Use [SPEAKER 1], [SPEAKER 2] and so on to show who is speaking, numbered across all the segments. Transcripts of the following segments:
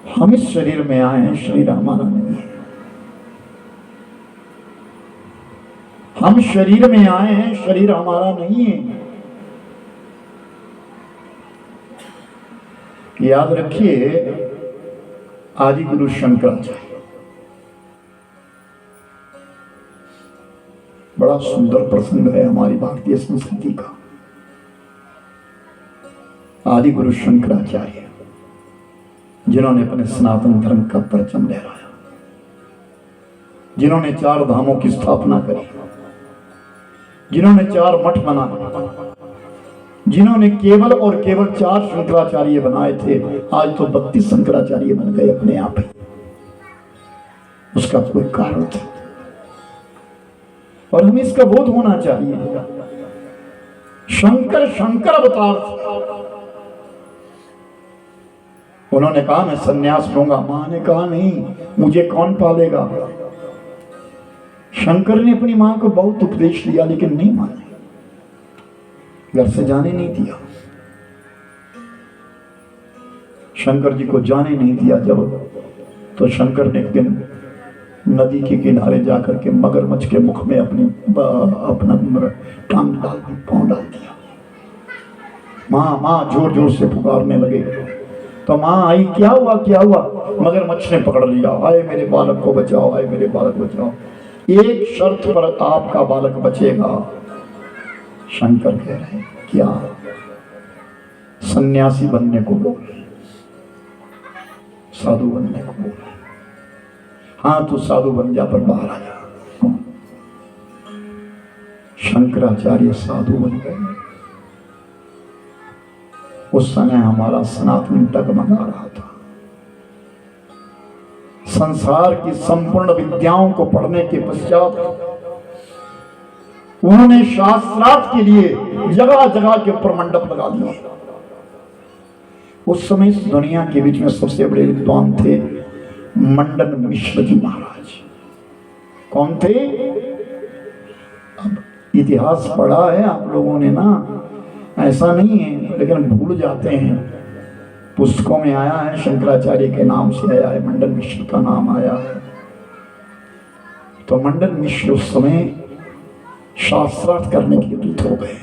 [SPEAKER 1] हम इस शरीर में आए हैं, शरीर हमारा नहीं है। हम शरीर में आए हैं, शरीर हमारा नहीं है। याद रखिए, आदि गुरु शंकराचार्य बड़ा सुंदर प्रसंग है हमारी भारतीय संस्कृति का। आदि गुरु शंकराचार्य जिन्होंने अपने सनातन धर्म का परचम लहराया, जिन्होंने 4 धामों की स्थापना करी, जिन्होंने 4 मठ बनाए, जिन्होंने केवल और केवल 4 शंकराचार्य बनाए थे, आज तो 32 शंकराचार्य बन गए अपने आप ही। उसका कोई कारण था और हमें इसका बोध होना चाहिए। शंकर शंकर अवतार, उन्होंने कहा मैं सन्यास लूंगा, मां ने कहा नहीं, मुझे कौन पालेगा। शंकर ने अपनी मां को बहुत उपदेश दिया लेकिन नहीं माने, घर से जाने नहीं दिया। शंकर जी को जाने नहीं दिया जब, तो शंकर ने एक दिन नदी के किनारे जाकर के मगरमच्छ के मुख में अपना टांग डाल दी, पांव डाल दिया। मां मां जोर जोर से पुकारने लगे तो मां आई, क्या हुआ क्या हुआ। मगरमच्छ ने पकड़ लिया, आए मेरे बालक को बचाओ, आए मेरे बालक बचाओ, एक शर्त पर आपका बालक बचेगा। शंकर कह रहे हैं क्या? सन्यासी बनने को बोल, साधु बनने को बोल। हाँ तू साधु बन जा पर बाहर आ जा। शंकराचार्य साधु बन गए। उस समय हमारा सनातन डगमगा रहा था। संसार की संपूर्ण विद्याओं को पढ़ने के पश्चात उन्होंने शास्त्रार्थ के लिए जगह जगह के ऊपर मंडप लगा दिए। उस समय इस दुनिया के बीच में सबसे बड़े विद्वान थे मंडन मिश्र जी महाराज। कौन थे? अब इतिहास पढ़ा है आप लोगों ने ना, ऐसा नहीं है लेकिन भूल जाते हैं। पुस्तकों में आया है, शंकराचार्य के नाम से आया है, मंडन मिश्र का नाम आया है। तो मंडन मिश्र उस समय शास्त्रार्थ करने के लिए दूत हो गए।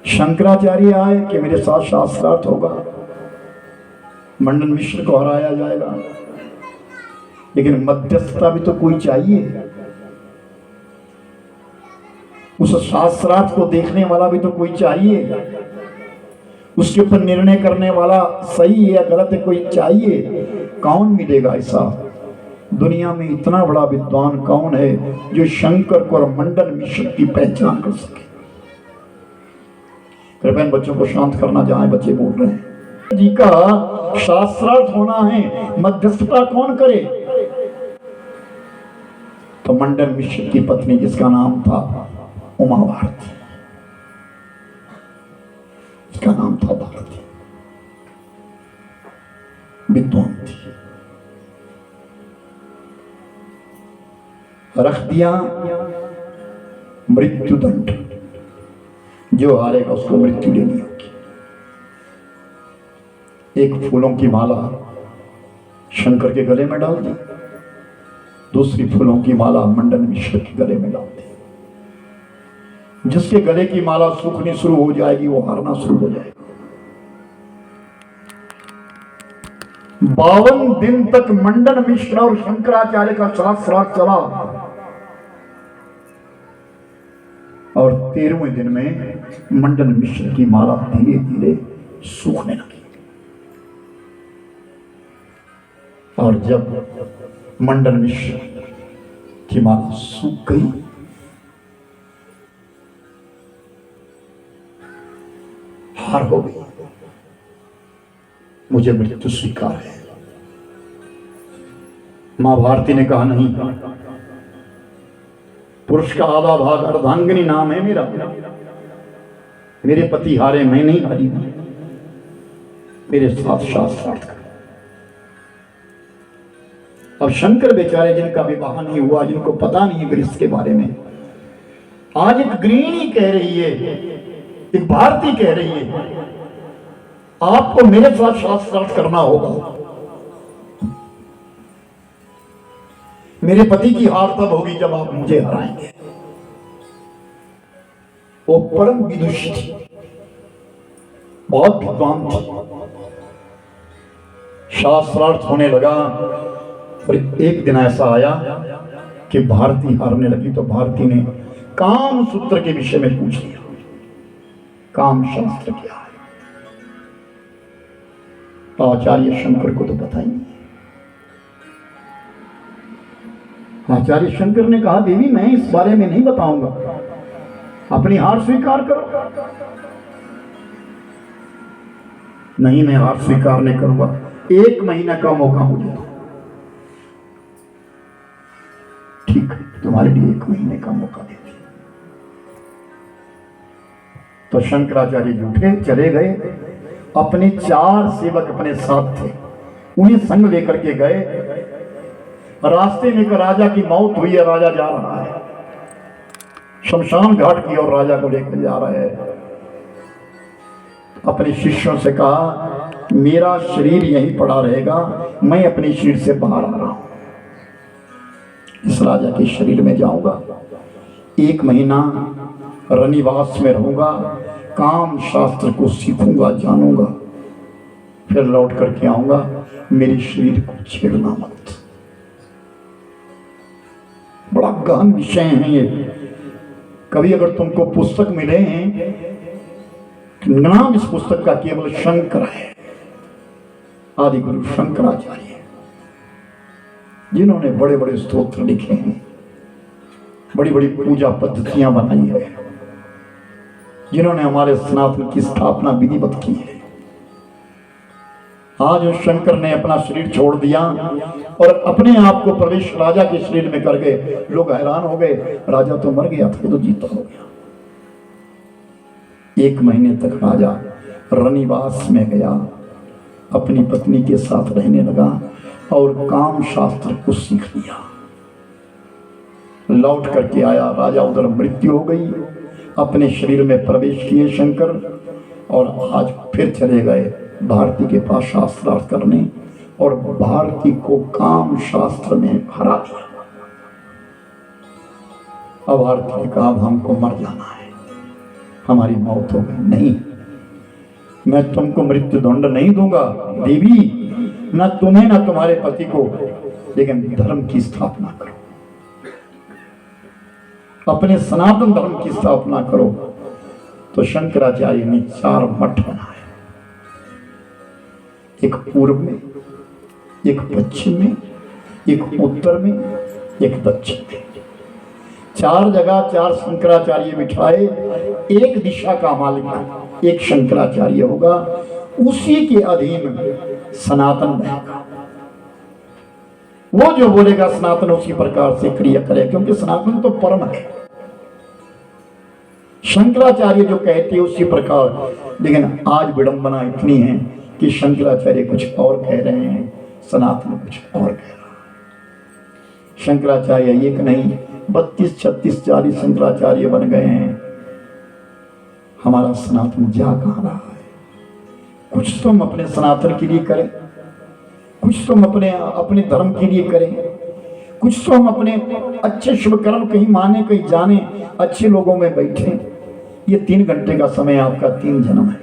[SPEAKER 1] शंकराचार्य आए कि मेरे साथ शास्त्रार्थ होगा, मंडन मिश्र को हराया जाएगा, लेकिन मध्यस्थता भी तो कोई चाहिए। उस शास्त्रार्थ को देखने वाला भी तो कोई चाहिए, उसके ऊपर निर्णय करने वाला सही है या गलत है कोई चाहिए। कौन मिलेगा ऐसा? दुनिया में इतना बड़ा विद्वान कौन है जो शंकर को और मंडन मिश्र की पहचान कर सके? कृपया बच्चों को शांत करना, जहां बच्चे बोल रहे हैं। जी का शास्त्रार्थ होना है, मध्यस्थता कौन करे? तो मंडन मिश्र की पत्नी जिसका नाम था उमा भारती, उसका नाम था भारती, विद्वान थी। रख दिया मृत्यु दंड, जो हारेगा उसको मृत्यु देनी होगी। एक फूलों की माला शंकर के गले में डाल दी, दूसरी फूलों की माला मंडन मिश्र के गले में डाल दी। जिसके गले की माला सूखनी शुरू हो जाएगी वो हारना शुरू हो जाएगा। 52 दिन तक मंडन मिश्र और शंकराचार्य का शास्त्रार्थ चला और 13वें दिन में मंडन मिश्र की माला धीरे धीरे सूखने लगी। और जब मंडन मिश्र की माला सूख गई, हार हो गई, मुझे मृत्यु स्वीकार है। मां भारती ने कहा नहीं, पुरुष का आधा भाग अर्धांगिनी नाम है मेरा, मेरे पति हारे, मैं नहीं हारी, मेरे साथ शास्त्रार्थ कर। अब शंकर बेचारे जिनका विवाह नहीं हुआ, जिनको पता नहीं है गृहस्थ के बारे में, आज एक गृहिणी कह रही है, एक भारती कह रही है आपको मेरे साथ शास्त्रार्थ करना होगा। मेरे पति की हार तब होगी जब आप मुझे हराएंगे। वो परम विदुषी थी, बहुत विद्वान थी। शास्त्रार्थ होने लगा और एक दिन ऐसा आया कि भारती हारने लगी तो भारती ने काम सूत्र के विषय में पूछ लिया, काम शास्त्र क्या है। आचार्य शंकर को तो पता ही नहीं। आचार्य शंकर ने कहा, देवी मैं इस बारे में नहीं बताऊंगा, अपनी हार स्वीकार करो। नहीं, मैं हार स्वीकार नहीं करूंगा, 1 महीना का मौका मुझे। ठीक, तुम्हारे लिए 1 महीने का मौका देती। तो शंकराचार्य उठे, चले गए। अपने 4 सेवक अपने साथ थे, उन्हें संग लेकर के गए। रास्ते में एक राजा की मौत हुई है, राजा जा रहा है शमशान घाट की और राजा को लेकर जा रहा है। अपने शिष्यों से कहा, मेरा शरीर यहीं पड़ा रहेगा, मैं अपने शरीर से बाहर आ रहा हूं, इस राजा के शरीर में जाऊंगा, 1 महीना रनिवास में रहूंगा, काम शास्त्र को सीखूंगा, जानूंगा, फिर लौट करके आऊंगा, मेरे शरीर को छेड़ना मत। बड़ा गहन विषय है ये। कभी अगर तुमको पुस्तक मिले हैं, नाम इस पुस्तक का केवल शंकर है, आदि गुरु शंकराचार्य, जिन्होंने बड़े बड़े स्तोत्र लिखे हैं, बड़ी बड़ी पूजा पद्धतियां बनाई है, जिन्होंने हमारे सनातन की स्थापना विधिवत की है। आज उस शंकर ने अपना शरीर छोड़ दिया और अपने आप को प्रवेश राजा के शरीर में कर गए। लोग हैरान हो गए, राजा तो मर गया था, तो जीता हो गया। 1 महीने तक राजा रनिवास में गया, अपनी पत्नी के साथ रहने लगा और काम शास्त्र को सीख लिया। लौट करके आया, राजा उधर मृत्यु हो गई, अपने शरीर में प्रवेश किए शंकर, और आज फिर चले गए भारती के पास शास्त्रार्थ करने, और भारती को काम शास्त्र में हरा दिया। अब भारती ने कहा, हमको मर जाना है, हमारी मौत हो गई। नहीं, मैं तुमको मृत्यु दंड नहीं दूंगा देवी, न तुम्हें न तुम्हारे पति को, लेकिन धर्म की स्थापना करो, अपने सनातन धर्म की स्थापना करो। तो शंकराचार्य ने 4 मठ बनाए, एक पूर्व में, एक पश्चिम में, एक उत्तर में, एक दक्षिण में। 4 जगह 4 शंकराचार्य बिठाए। एक दिशा का मालिक एक शंकराचार्य होगा, उसी के अधीन सनातन रहेगा। वो जो बोलेगा सनातन उसी प्रकार से क्रिया करे, क्योंकि सनातन तो परम है। शंकराचार्य जो कहते हैं उसी प्रकार। लेकिन आज विडंबना इतनी है कि शंकराचार्य कुछ और कह रहे हैं, सनातन कुछ और कह रहा है। शंकराचार्य एक नहीं, 32, 36, 40 शंकराचार्य बन गए हैं। हमारा सनातन जा कहां रहा है? कुछ तो हम अपने सनातन के लिए करें, कुछ तो हम अपने धर्म के लिए करें, कुछ तो हम अपने अच्छे शुभ कर्म कहीं माने कहीं जाने, अच्छे लोगों में बैठे। ये 3 घंटे का समय आपका 3 जन्म है,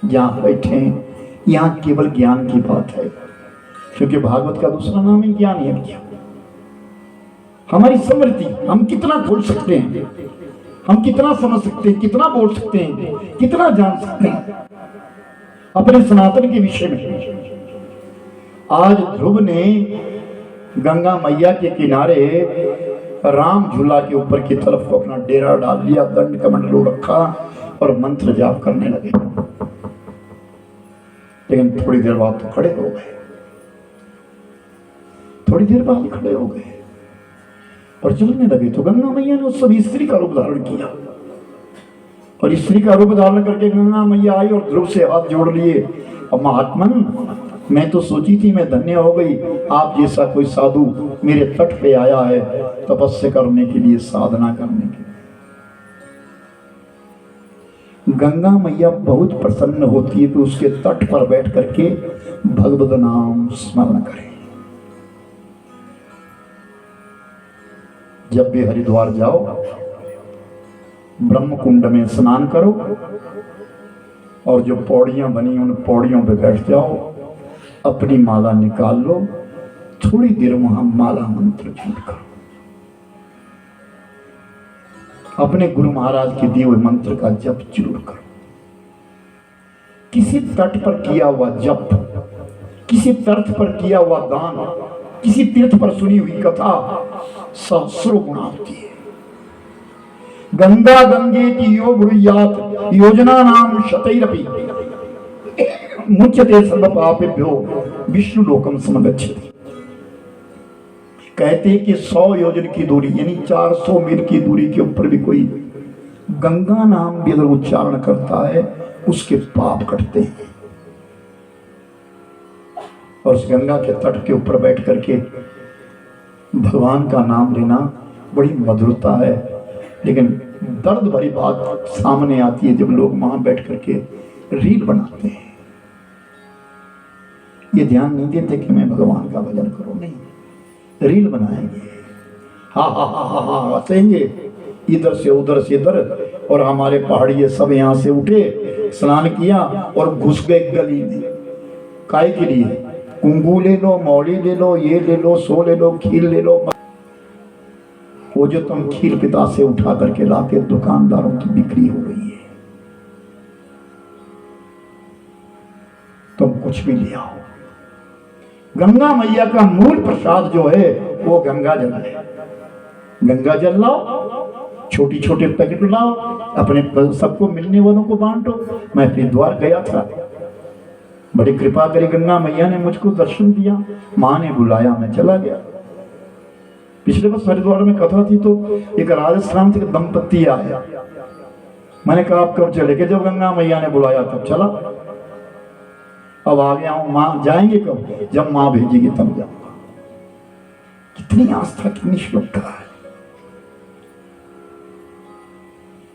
[SPEAKER 1] जहां बैठे यहाँ केवल ज्ञान की बात है, क्योंकि भागवत का दूसरा नाम है ज्ञान यज्ञ। हमारी समृद्धि, हम कितना खोल सकते हैं, हम कितना समझ सकते हैं, कितना बोल सकते हैं, कितना जान सकते हैं अपने सनातन के विषय में। आज ध्रुव ने गंगा मैया के किनारे राम झूला के ऊपर की तरफ को अपना डेरा डाल लिया, दंड कमंडलू रखा और मंत्र जाप करने लगे। लेकिन थोड़ी देर बाद तो खड़े हो गए, थोड़ी देर बाद खड़े हो गए और चलने लगे। तो गंगा मैया ने उस समय स्त्री का रूप धारण किया, और स्त्री का रूप धारण करके गंगा मैया आई और ध्रुव से हाथ जोड़ लिए। और महात्मन, मैं तो सोची थी मैं धन्य हो गई, आप जैसा कोई साधु मेरे तट पे आया है तपस्या करने के लिए, साधना करने के लिए। गंगा मैया बहुत प्रसन्न होती है कि उसके तट पर बैठ करके भगवत नाम स्मरण करें। जब भी हरिद्वार जाओ, ब्रह्म कुंड में स्नान करो और जो पौड़ियां बनी उन पौड़ियों पे बैठ जाओ, अपनी माला निकाल लो, थोड़ी देर वहां माला मंत्र जाप करो, अपने गुरु महाराज के दिए हुए मंत्र का जप जरूर करो। किसी तट पर किया हुआ जप, किसी तीर्थ पर किया हुआ दान, किसी तीर्थ पर सुनी हुई कथा सहस्रों गुना होती है। गंगा गंगे की यो ब्रूयात योजना नाम शतैरपि मुच्यते सर्व पापेभ्यो विष्णु लोकम समगच्छति। कहते हैं कि 100 योजन की दूरी यानी 400 मील की दूरी के ऊपर भी कोई गंगा नाम भी अगर उच्चारण करता है उसके पाप कटते हैं। और उस गंगा के तट के ऊपर बैठ करके भगवान का नाम लेना बड़ी मधुरता है। लेकिन दर्द भरी बात सामने आती है जब लोग वहां बैठ करके रील बनाते हैं। ये ध्यान नहीं देते कि मैं भगवान का भजन करूं, नहीं, रील बनाएंगे, हा हा हा हा हा हंसेंगे इधर से उधर से इधर, और हमारे पहाड़ी सब यहाँ से उठे, स्नान किया और घुस गए गली में। काय के लिए? कुंगू ले लो, मौली ले लो, ये ले लो, सो ले लो, खीर ले लो। वो जो तुम खीर पिता से उठा करके लाते दुकानदारों की बिक्री हो गई है। तुम कुछ भी ले आओ, गंगा मैया का मूल प्रसाद जो है वो गंगा जल है। गंगा जल लाओ, छोटी छोटे पैकेट लाओ, अपने सबको मिलने वालों को बांटो। मैं हरिद्वार गया था, बड़ी कृपा करी गंगा मैया ने, मुझको दर्शन दिया, माँ ने बुलाया, मैं चला गया। पिछले वर्ष हरिद्वार में कथा थी तो एक राजस्थान से दंपत्ति आया, मैंने कहा आप कब चले गए? जब गंगा मैया ने बुलाया तब चला। अब आ गया हूं, माँ जाएंगे कब? जब माँ भेजेगी तब जाऊंगा। कितनी आस्था, कितनी श्रद्धा है।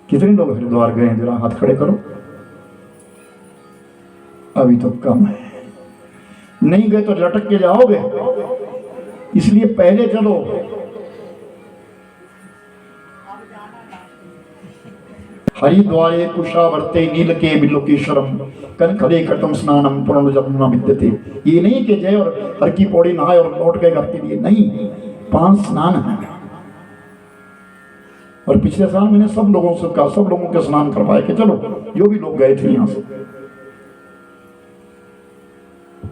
[SPEAKER 1] कितने लोग हरिद्वार गए? जरा हाथ खड़े करो। अभी तो कम है, नहीं गए तो लटक के जाओगे, इसलिए पहले चलो। हरिद्वारे कुशावर्ते नीलके बिलोकेश्वरम कनखले कटम स्नानम पुनर्जन्म विद्यते। ये नहीं कि जय और हर की पौड़ी नहाए और लौट गए घर के लिए, नहीं, 5 स्नान है। और पिछले साल मैंने सब लोगों से कहा, सब लोगों के स्नान करवाए कि चलो जो भी लोग गए थे यहां से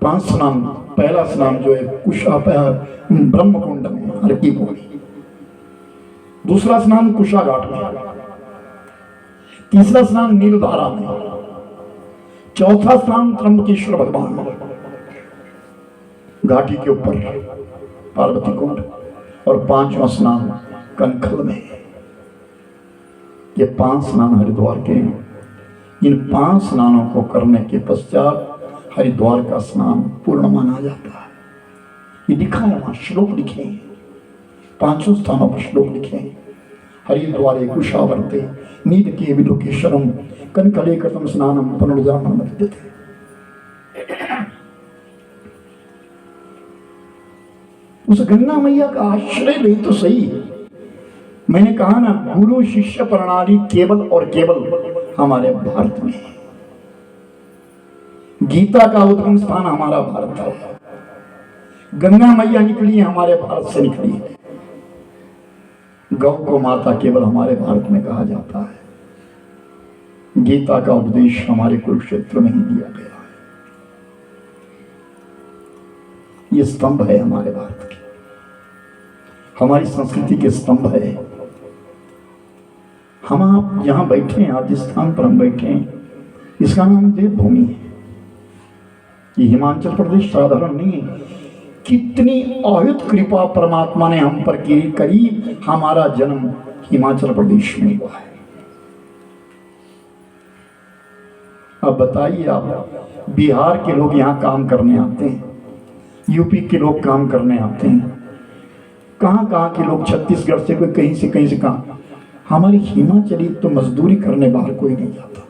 [SPEAKER 1] 5 स्नान। पहला स्नान जो है कुशा ब्रह्म कुंड में हर की पौड़ी, दूसरा स्नान कुशा घाट में, तीसरा स्नान नीलधारा में, चौथा स्नान त्र्यंबकेश्वर भगवान में घाटी के ऊपर पार्वती कुंड, और 5वां स्नान कनखल में। ये 5 स्नान हरिद्वार के हैं। इन 5 स्नानों को करने के पश्चात हरिद्वार का स्नान पूर्ण माना जाता है। ये लिखा है वहां, श्लोक लिखे हैं, 5 स्थानों पर श्लोक लिखे हैं। हरिद्वारे कुशावर्ते नीलके बिलोकेश्वरम कनकले कृतम स्नानम पुनर्जन्म विद्यते। उस गंगा मैया का आश्रय ले तो सही। मैंने कहा ना, गुरु शिष्य प्रणाली केवल और केवल हमारे भारत में है। गीता का उद्गम स्थान हमारा भारत है। गंगा मैया निकली है, हमारे भारत से निकली है। गौ को माता केवल हमारे भारत में कहा जाता है। गीता का उपदेश हमारे कुरुक्षेत्र में ही दिया गया है। ये स्तंभ है हमारे भारत के, हमारी संस्कृति के स्तंभ है। हम आप यहां बैठे हैं, आज जिस स्थान पर हम बैठे हैं, इसका नाम देवभूमि है। ये हिमाचल प्रदेश साधारण नहीं है। कितनी अद्भुत कृपा परमात्मा ने हम पर करी, हमारा जन्म हिमाचल प्रदेश में हुआ है। अब बताइए, आप बिहार के लोग यहाँ काम करने आते हैं, यूपी के लोग काम करने आते हैं, कहाँ कहाँ के लोग, छत्तीसगढ़ से कोई कहीं से कहाँ। हमारी हिमाचली तो मजदूरी करने बाहर कोई नहीं जाता।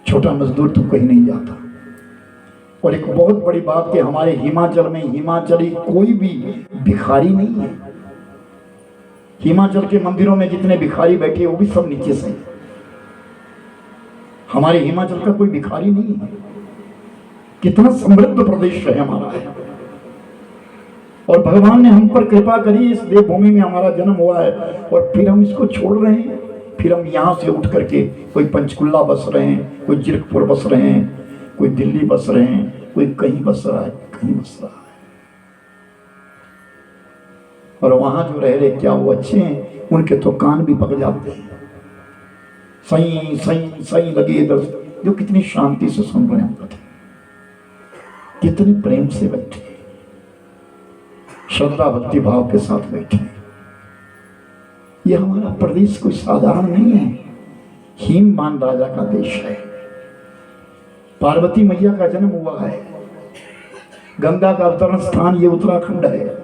[SPEAKER 1] छोटा मजदूर तो कहीं नहीं जाता। और एक बहुत बड़ी बात कि हमारे हिमाचल में हिमाचली कोई भी भिखारी नहीं है। हिमाचल के मंदिरों में जितने भिखारी बैठे वो भी सब नीचे से। हमारे हिमाचल का कोई भिखारी नहीं है। कितना समृद्ध प्रदेश है हमारा है। और भगवान ने हम पर कृपा करी, इस देवभूमि में हमारा जन्म हुआ है और फिर हम इसको छोड़ रहे हैं। फिर हम यहां से उठ करके कोई पंचकुला बस रहे हैं, कोई जीरकपुर बस रहे हैं, कोई दिल्ली बस रहे हैं, कोई कहीं बस रहा है, कहीं बस रहा है। और वहां जो रह रहे क्या वो अच्छे हैं? उनके तो कान भी पक जाते हैं। सही सही सही लगे इधर, जो कितनी शांति से सुन रहे हैं कथा, कितने प्रेम से बैठे, श्रद्धा भक्ति भाव के साथ बैठे। ये हमारा प्रदेश कोई साधारण नहीं है। हीमवान राजा का देश है। पार्वती मैया का जन्म हुआ है। गंगा का अवतरण स्थान ये उत्तराखंड है।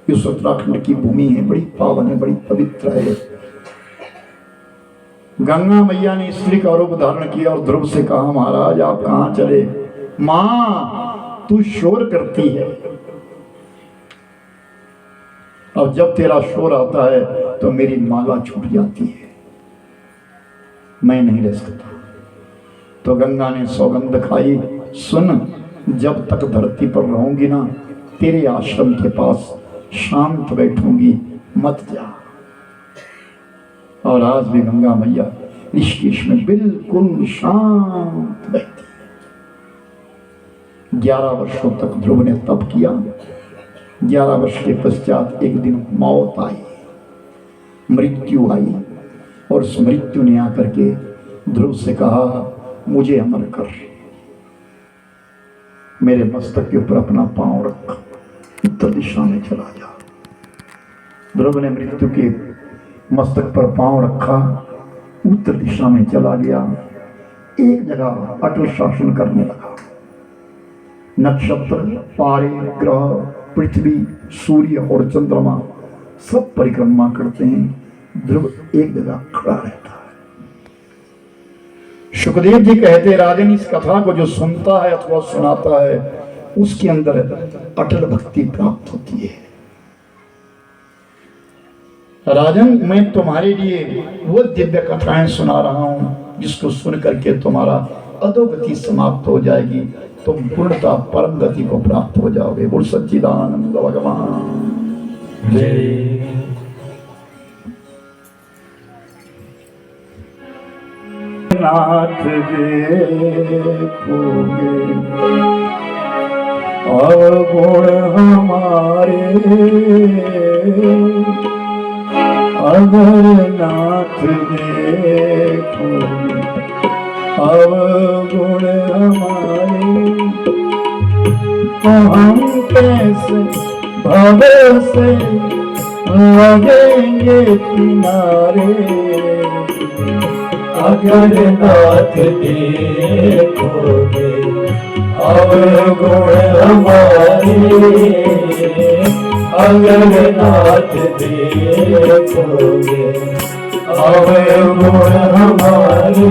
[SPEAKER 1] इस उत्तराखंड की भूमि है, बड़ी पावन है, बड़ी पवित्र है। गंगा मैया ने स्त्री का रूप धारण किया और ध्रुव से कहा, महाराज आप कहां चले? मां तू शोर करती है, अब जब तेरा शोर आता है तो मेरी माला छूट जाती है, मैं नहीं रह सकता। तो गंगा ने सौगंध खाई, सुन जब तक धरती पर रहूंगी ना तेरे आश्रम के पास शांत बैठूंगी, मत जा। और आज भी गंगा मैया ऋषिकेश में बिल्कुल शांत बैठती। 11 वर्षों तक ध्रुव ने तप किया। 11 वर्ष के पश्चात एक दिन मौत आई, मृत्यु आई। और उस मृत्यु ने आकर के ध्रुव से कहा, मुझे अमर कर, मेरे मस्तक के ऊपर अपना पांव रख, उत्तर दिशा में चला जा। ध्रुव ने मृत्यु के मस्तक पर पांव रखा, उत्तर दिशा में चला गया। एक जगह अटल शासन करने लगा। नक्षत्र, तारे, ग्रह, पृथ्वी, सूर्य और चंद्रमा सब परिक्रमा करते हैं, ध्रुव एक जगह खड़ा रहता है। सुखदेव जी कहते, राजन इस कथा को जो सुनता है अथवा सुनाता है उसके अंदर अटल भक्ति प्राप्त होती है। राजन मैं तुम्हारे लिए वो दिव्य कथाएं सुना रहा हूं जिसको सुन करके तुम्हारा अधोगति समाप्त हो जाएगी, तुम पूर्णता परम गति को प्राप्त हो जाओगे। बोल सच्चिदानंद भगवान जय। नाथ देखोगे अवगुण हमारे, अगर नाथ देखोगे अवगुण हमारे, तो हम कैसे भव से लगेंगे किनारे। अगर नाथ देखोगे अवगुण हमारे, अगर नाथ देखोगे अवगुण हमारे,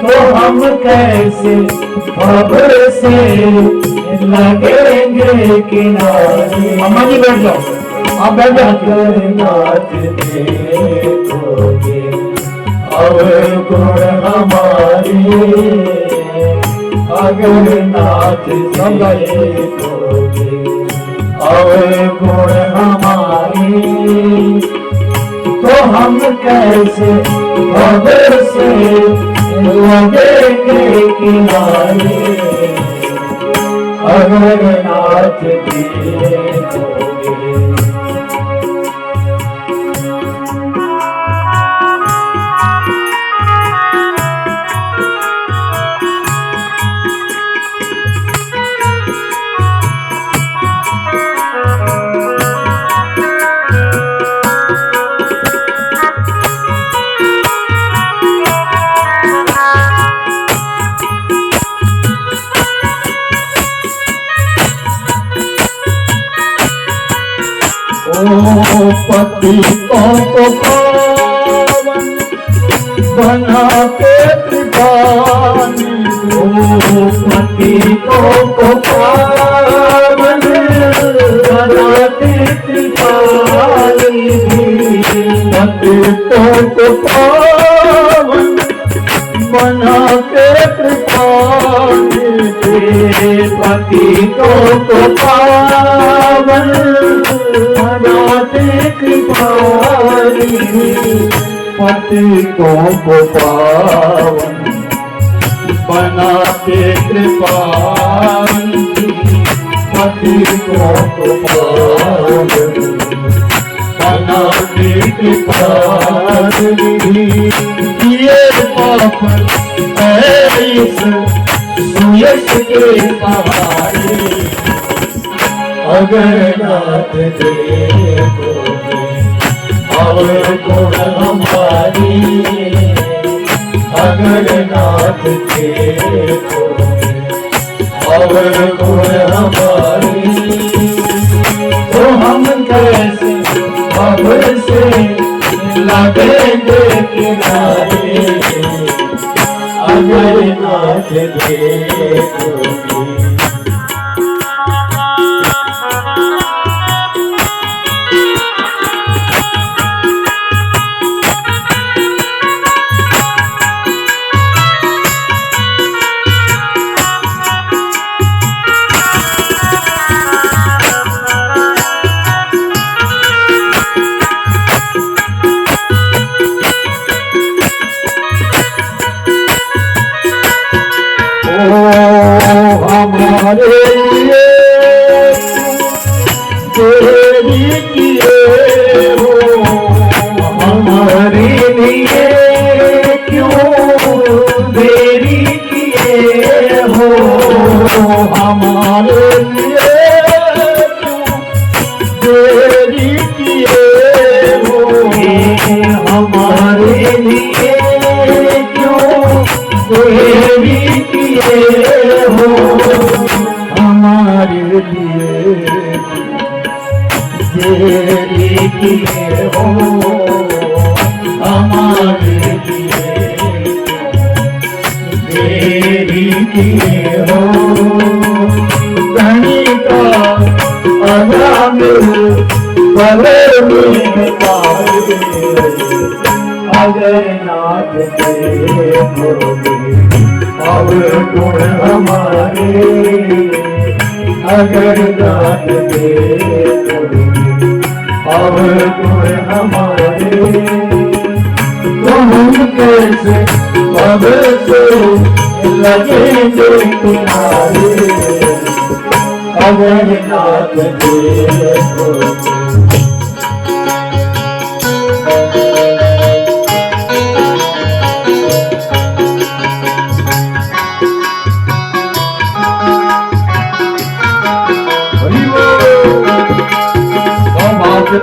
[SPEAKER 1] तो हम कैसे भव से लगेंगे किनारे। अम्मा जी बैठ जाओ, आप बैठ जाओ। अगर नाथ देखोगे अवगुण हमारे, अगर नाथ देखोगे अवगुण हमारे, तो हम कैसे भव से लगेंगे किनारे। अगर नाथ देखोगे। पतितों को पावन बना के कृपानी पतितों को पावन बनाते कृपानी पतितों को पावन बना के कृपानी पतितों को पावन बनाते कृपानी पतितों को पावन बनाते कृपानी पतितों को पावन बनाते कृपानी ये पाप इस सुयश के सहारे अगर नाथ देखोगे और गुण हमारी अगर नाथ देखोगे और गुण हमारी तो हम कैसे अब से लगेंगे किनारे अगर नाथ देखोगे। हमारे लिए देरी किए हो हमारे लिए क्यों देरी किए हो हमारे लिए क्यों देरी किए हो हमारे लिए क्यों देरी किए हो हमारे लिए देरी किए हो हमारे लिए देरी किए हो कहीं का आराम भले में पाए अगर नाथ देखोगे और गुण हमारे अगर नाथ देखोगे और गुण हमारे तो हम कैसे अब से लगेंगे किनारे अगर नाथ देखोगे।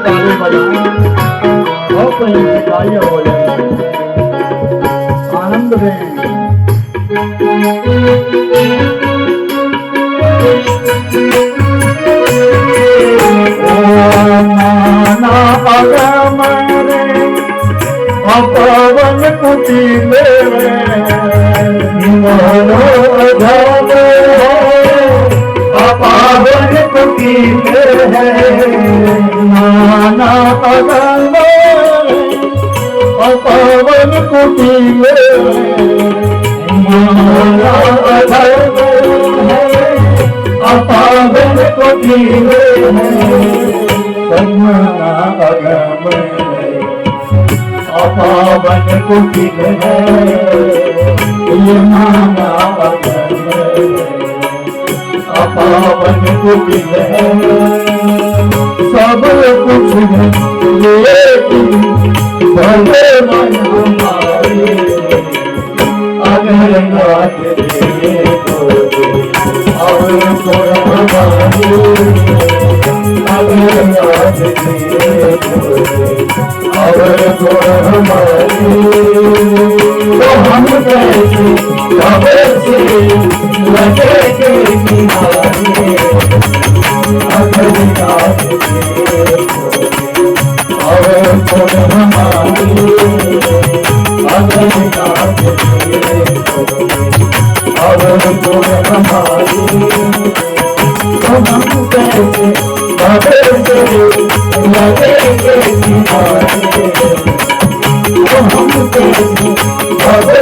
[SPEAKER 1] ताले बजाएं और प्रेम से गाइए हो जाए आनंद दें माना अगम अपवन कुटी मेरे मानो अधम अपावन कुटी है नाना अगम अपावन कुटी माना अधम अपावन कुटी माना अगम अपावन कुटी माना अगम अपावन कुटी सब कुछ लेकिन भले मन हमारे अगर नाथ देखोगे और गुण हमारे अगर नाथ देखोगे और गुण हमारे तो हम कैसे कब से लगेंगे किनारे अगर नाथ देखोगे और गुण हमारे अगर अगर तुम हमारी तो हम कैसे लगेंगे तुम्हारे, तो हम कैसे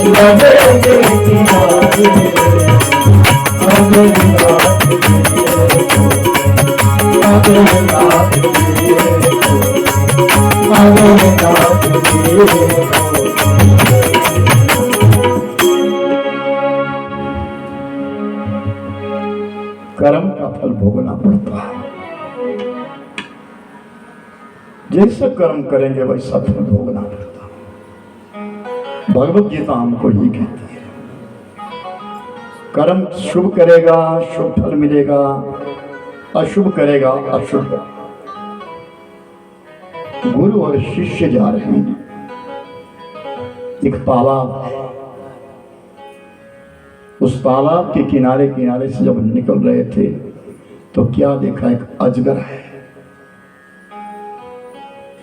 [SPEAKER 1] लगेंगे तुम्हारे। कर्म का फल भोगना पड़ता है। जैसा कर्म करेंगे वैसा फल भोगना पड़ता है। भगवत गीता हमको ये कहती है, कर्म शुभ करेगा शुभ फल मिलेगा, अशुभ करेगा अशुभ। गुरु और शिष्य जा रहे हैं एक तालाब, उस तालाब के किनारे किनारे से जब निकल रहे थे तो क्या देखा, एक अजगर है।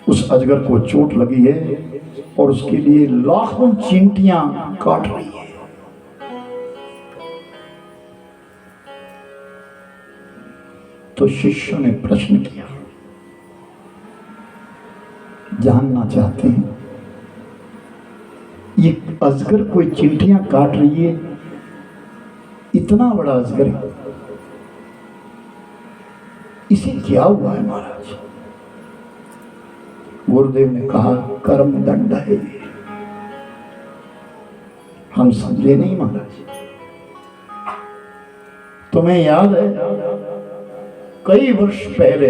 [SPEAKER 1] उस अजगर को चोट लगी है और उसके लिए लाखों चींटियां काट रही है। तो शिष्यों ने प्रश्न किया, जानना चाहते हैं ये अजगर कोई चींटियां काट रही है, इतना बड़ा अजगर है, इसे क्या हुआ है महाराज? गुरुदेव ने कहा, कर्म दंड है। हम समझे नहीं महाराज। तुम्हें याद है कई वर्ष पहले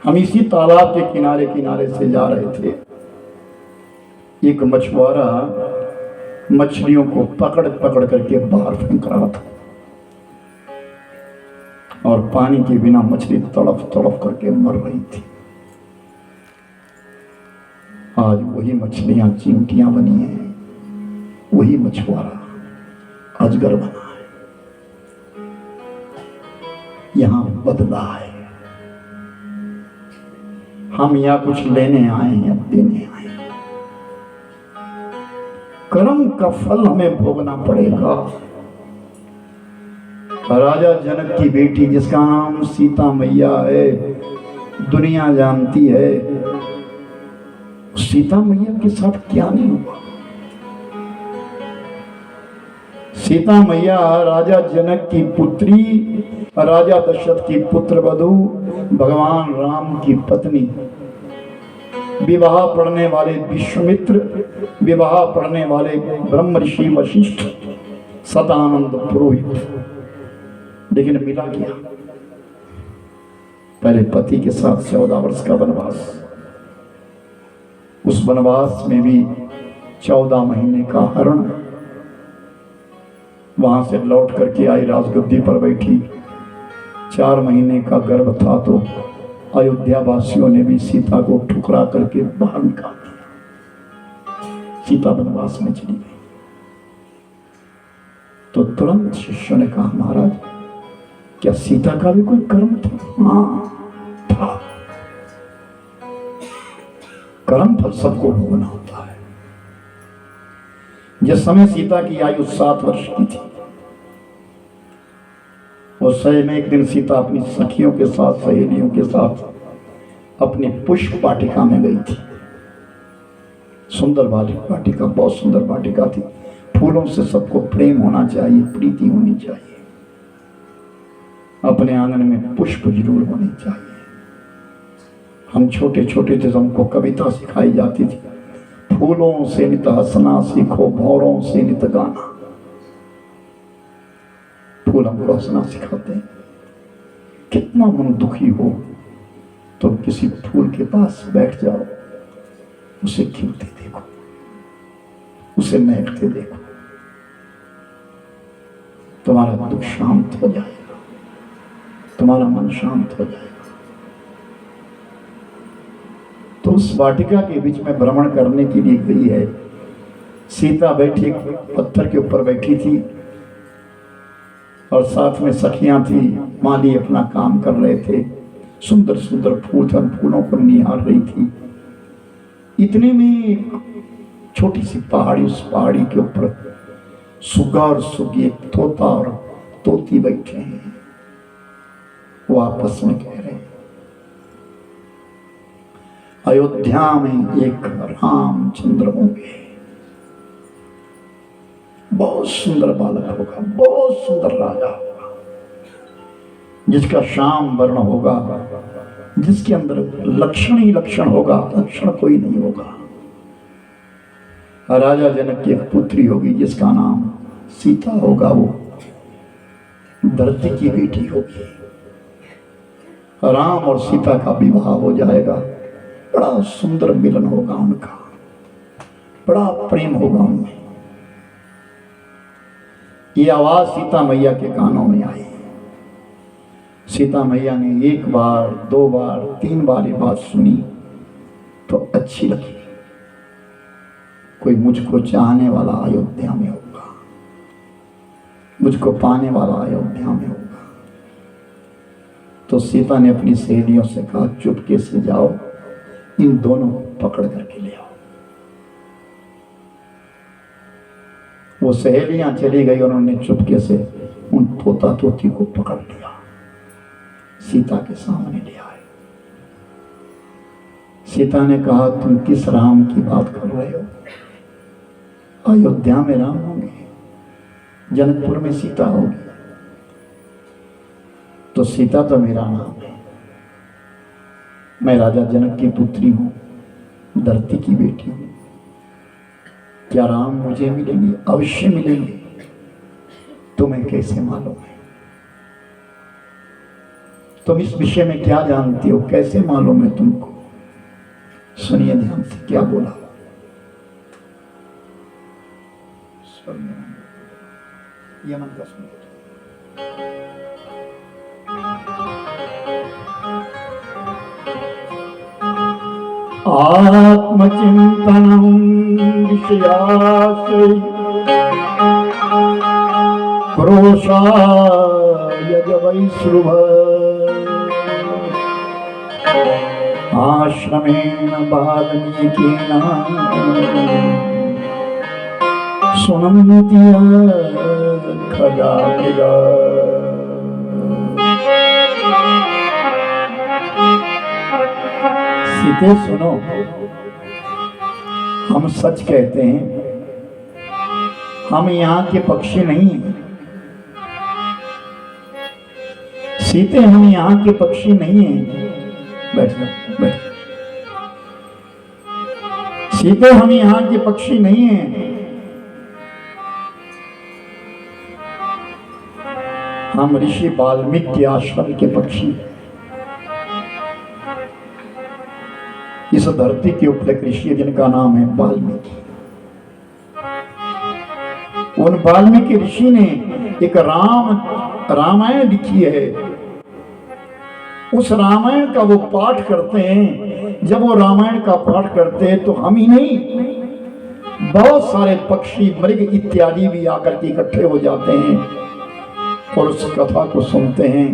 [SPEAKER 1] हम इसी तालाब के किनारे किनारे से जा रहे थे। एक मछुआरा मछलियों को पकड़ पकड़ करके बाहर फेंक रहा था और पानी के बिना मछली तड़प तड़प करके मर रही थी। आज वही मछलियां चींटियां बनी हैं, वही मछुआरा अजगर बना है। यहां बदला है। हम या कुछ लेने आए या देने आए। कर्म का फल हमें भोगना पड़ेगा। राजा जनक की बेटी जिसका नाम सीता मैया है, दुनिया जानती है, सीता मैया के साथ क्या नहीं हुआ। सीता मैया राजा जनक की पुत्री, राजा दशरथ की पुत्र वधू, भगवान राम की पत्नी, विवाह पढ़ने वाले विश्वामित्र, विवाह पढ़ने वाले ब्रह्म ऋषि वशिष्ठ, सदानंद पुरोहित। लेकिन मिला क्या? पहले पति के साथ 14 वर्ष का वनवास, उस वनवास में भी 14 महीने का हरण, वहां से लौट करके आई, राजगद्दी पर बैठी, 4 महीने का गर्भ था तो अयोध्या वासियों ने भी सीता को ठुकरा करके बाहर निकाल दिया। सीता वनवास में चली गई। तो तुरंत शिष्यों ने कहा, महाराज क्या सीता का भी कोई कर्म था? हाँ था। कर्म फल सबको भोगना होता है। जिस समय सीता की आयु 7 वर्ष की थी, उस समय में एक दिन सीता अपनी सखियों के साथ, सहेलियों के साथ अपनी पुष्प वाटिका में गई थी। सुंदर वाटिका, बहुत सुंदर वाटिका थी। फूलों से सबको प्रेम होना चाहिए, प्रीति होनी चाहिए। अपने आंगन में पुष्प जरूर होने चाहिए। हम छोटे छोटे थे, हमको कविता सिखाई जाती थी, फूलों से नित हंसना सीखो, भौरों से नित गाना। फूल हमको हंसना सिखाते हैं। कितना मन दुखी हो तो किसी फूल के पास बैठ जाओ, उसे खिलते देखो, उसे महकते देखो, तुम्हारा दुख शांत हो जाएगा, तुम्हारा मन शांत हो जाएगा। तो उस वाटिका के बीच में भ्रमण करने के लिए गई है। सीता बैठी एक पत्थर के ऊपर बैठी थी और साथ में सखियां थी, माली अपना काम कर रहे थे। सुंदर सुंदर फूल थे, फूलों को निहार रही थी। इतने में छोटी सी पहाड़ी, उस पहाड़ी के ऊपर सुग्गा और सुग्गी, एक तोता और तोती बैठे हैं। वो आपस में कह रहे हैं, अयोध्या में एक रामचंद्र होंगे, बहुत सुंदर बालक होगा, बहुत सुंदर राजा होगा, जिसका श्याम वर्ण होगा, जिसके अंदर लक्षण ही लक्षण होगा, लक्षण कोई नहीं होगा। राजा जनक की एक पुत्री होगी जिसका नाम सीता होगा, वो धरती की बेटी होगी। राम और सीता का विवाह हो जाएगा, बड़ा सुंदर मिलन होगा उनका, बड़ा प्रेम होगा उनमें। ये आवाज सीता मैया के कानों में आई। सीता मैया ने एक बार, दो बार, तीन बार ये बात सुनी तो अच्छी लगी। कोई मुझको चाहने वाला अयोध्या में होगा, मुझको पाने वाला अयोध्या में होगा। तो सीता ने अपनी सहेलियों से कहा, चुपके से जाओ, इन दोनों को पकड़ करके ले आओ। वो सहेलियां चली गई, उन्होंने चुपके से उन तोता तोती को पकड़ लिया, सीता के सामने ले आए। सीता ने कहा, तुम किस राम की बात कर रहे हो? अयोध्या में राम होंगे, जनकपुर में सीता होगी। तो सीता तो मेरा नाम है, मैं राजा जनक की पुत्री हूं, धरती की बेटी हूं। क्या राम मुझे मिलेंगे? अवश्य मिलेंगे। तुम्हें कैसे मालूम है? तुम इस विषय में क्या जानती हो? कैसे मालूम है तुमको? सुनिए ध्यान से क्या बोला। ये मन का सुनिए। आत्मचिंतनम विषयासे क्रोशाय वैश्रुव आश्रमेण वाल्मीकिना सुनन्ति खगामृगा। सीते सुनो, हम सच कहते हैं, हम यहाँ के पक्षी नहीं हैं। सीते, हम यहाँ के पक्षी नहीं हैं। बैठ जाओ, बैठ। सीते, हम यहाँ के पक्षी नहीं हैं, हम ऋषि वाल्मीकि के आश्रम के पक्षी। इस धरती के ऊपर एक ऋषि जिनका नाम है वाल्मीकि। उन वाल्मीकि ऋषि ने एक रामायण लिखी है। उस रामायण का वो पाठ करते हैं। जब वो रामायण का पाठ करते हैं तो हम ही नहीं, बहुत सारे पक्षी, मृग इत्यादि भी आकर के इकट्ठे हो जाते हैं और उस कथा को सुनते हैं।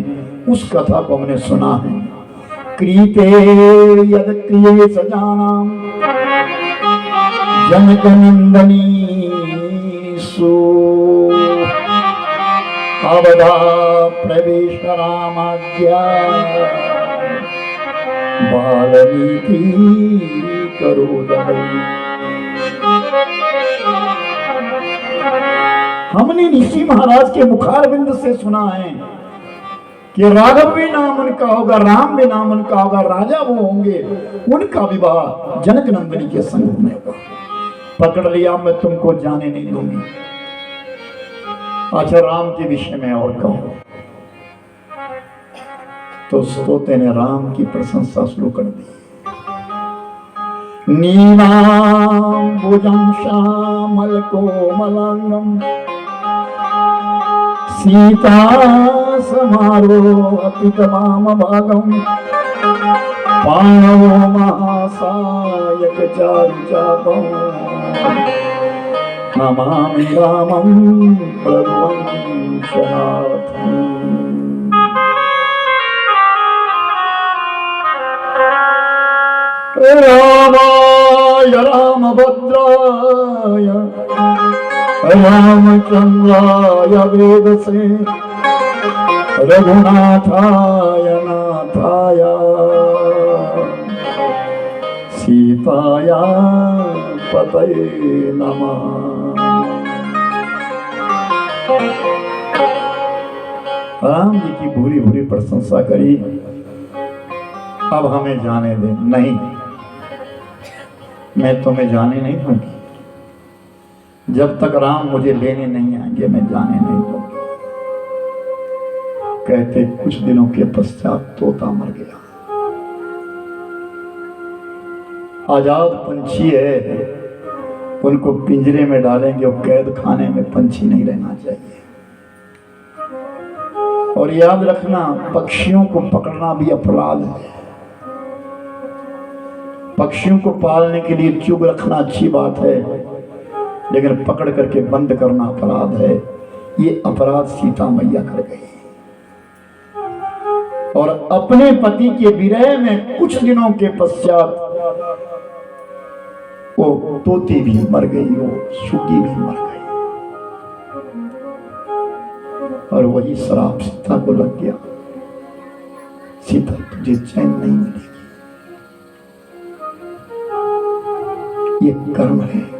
[SPEAKER 1] उस कथा को हमने सुना है। क्रीते यद क्रिये सजानाम जनक नंदनी सु अवधा प्रवेश रामाज्ञा वाल्मीकि करोदय। हमने ऋषि महाराज के मुखारविंद से सुना है कि राघव भी नाम उनका होगा, राम भी नाम उनका होगा, राजा वो होंगे, उनका विवाह जनक नंदनी के संग में होगा। पकड़ लिया, मैं तुमको जाने नहीं दूंगी। अच्छा, राम के विषय में और कहो। तो तोते ने राम की प्रशंसा शुरू कर दी। नीलांबुजं श्यामल कोमलांगम सीता समारोपितवाम भागम पाणो महासायक चारुचापं नमामि रामं प्रभुवंशनाथम्। रामाय रामभद्राय रामचंद्राय वेदसे रघुनाथाय नाथाय सीताया पतये नमः। राम जी की भूरी भूरी प्रशंसा करी। अब हमें जाने दे। नहीं, मैं तुम्हें जाने नहीं दूंगी। जब तक राम मुझे लेने नहीं आएंगे मैं जाने नहीं दूंगी। कहते कुछ दिनों के पश्चात तोता मर गया। आजाद पंछी है, उनको पिंजरे में डालेंगे और कैद खाने में पंछी नहीं रहना चाहिए। और याद रखना, पक्षियों को पकड़ना भी अपराध है। पक्षियों को पालने के लिए चुग रखना अच्छी बात है, लेकिन पकड़ करके बंद करना अपराध है। ये अपराध सीता मैया कर गई और अपने पति के विरह में कुछ दिनों के पश्चात वो तोती भी मर गई, वो सुगी भी मर गई और वही श्राप सीता को लग गया। सीता तुझे चैन नहीं मिलेगी, ये कर्म है।